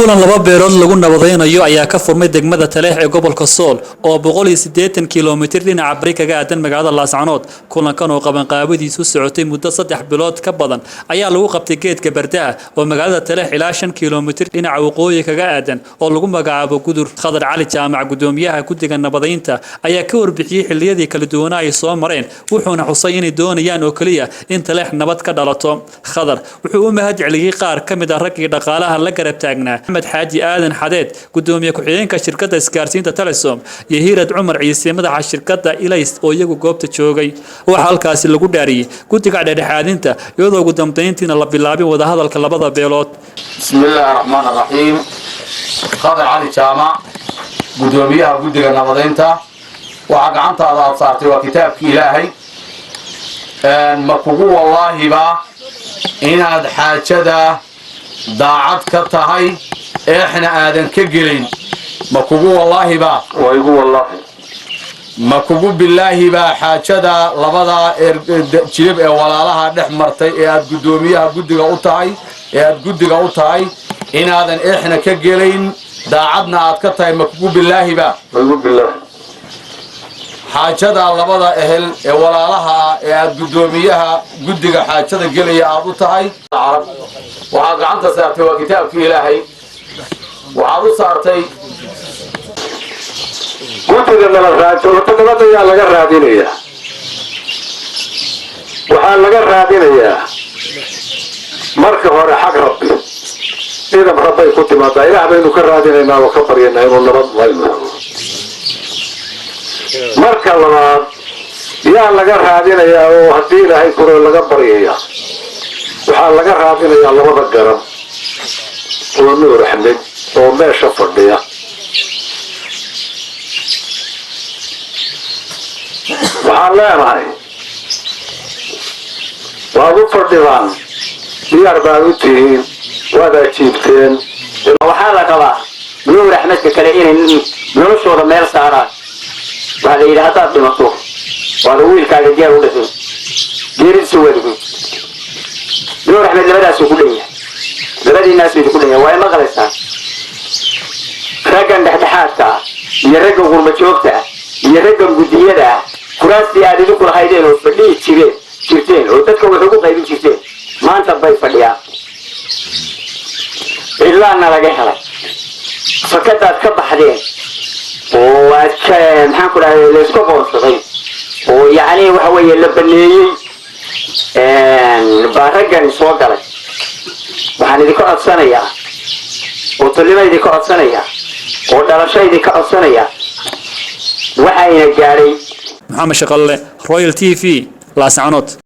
kulan laba beerood lagu nabadaynayo ayaa ka furmay degmada Taleex ee gobolka Sool oo 180 kiiloomitir dhinaca bari kaga aadan magaalada Laascanood. Kulankan oo qaban qaabadiisu socotay muddo 3 bilood ka badan ayaa lagu qabtay geedka Bardaa oo magaalada Taleex ilaa 5 kiiloomitir dhinaca waqooyi kaga aadan oo lagu magacaabo Gudur. Khadar Cali Jaamac gudoomiyaha guddiga nabadaynta ayaa ka warbixiyay xilliyadii kala duwan ay soo mareen wuxuuna xusay inay doonayaan oo kaliya in Taleex nabad ka dhalato. Khadar wuxuu u mahadceliyay qaar ka mid ah raggii dhaqaalaha la garab taagnaa Ahmed Xaaji Aadan Xadeed gudoomiye ku-xigeenka shirkadda isgaarsiinta Telesom iyo Hiirad Cumar Ciise madaxa shirkadda Ilays oo iyagu goobta joogay. Waxa halkaasi lagu dhaariyay guddiga dhexdhexaadinta iyadoo ugu dambeyntiina la bilaabay wada hadalka labada beelood. Bismillahir Rahmaanir Rahiim. Khadar Cali Jaamac gudoomiyaha guddiga nabadaynta waxa gacantaada aad saartay waa kitaabkii Ilaahay ma kugu wallaahi ba inaad xaajada daacad ka tahay احنا آدم كجلين ما كوجو والله با ويجو والله ما كوجو بالله با حاجدا لبدا جيب ولا لها دحمرتي ااد قدوميها قدغا اوتاي ااد قدغا اوتاي ان آدم احنا كجلين داعدنا اد كتاي ما كوجو بالله با ويجو بالله حاجدا لبدا اهل ولا لها ااد قدوميها قدغا حاجدا جليا اد اوتاي العرب وعاد عنت ساعتي وكتابك إلهي وعلو صارتي قلت لنا الراديو وتنبض يا لقى الرادينية وحال لقى الرادينية مركب ورا حق ربي إذا ربي كنت ما دايرة بينه كالرادينية ما وكبر ينهي والنبض ضيمه مركب يا لقى الرادينية وهدينا هاي كورو لقى بريئة وحال لقى الرادينية الله بقرم ونور حمد وما شفر ليا وحالا معي وابو فردوان ديار باوتين وهذا جيبتين وحالا كلا نور حمد كالعين نرسول ميل سارة وهذا إذا هتاب بمطوح وهذا ويل كالي ديار ولسل دير سوى لكم نور حمد لبدا سوكولية لبدا الناس بيقولون واي ما غلسان رجل دحدحاتك يرجع غرمتشوكته يرجع جديده كراسي هذه كل هايدين وفدي شيرتين وتذكر حقوق هايدين شيرتين ما أنت باي فديا إلا أنا لقيها فكذا تكبح حدين وكان حنقول على الاسكوب صغير ويعني وهو يلبني بارجع سوقله وحنا ذيك أصنايا وطلبنا ذيك أصنايا ودار شيء ذيك أصنايا وحين جاري محمد شغله رويال تي في لاسعنود.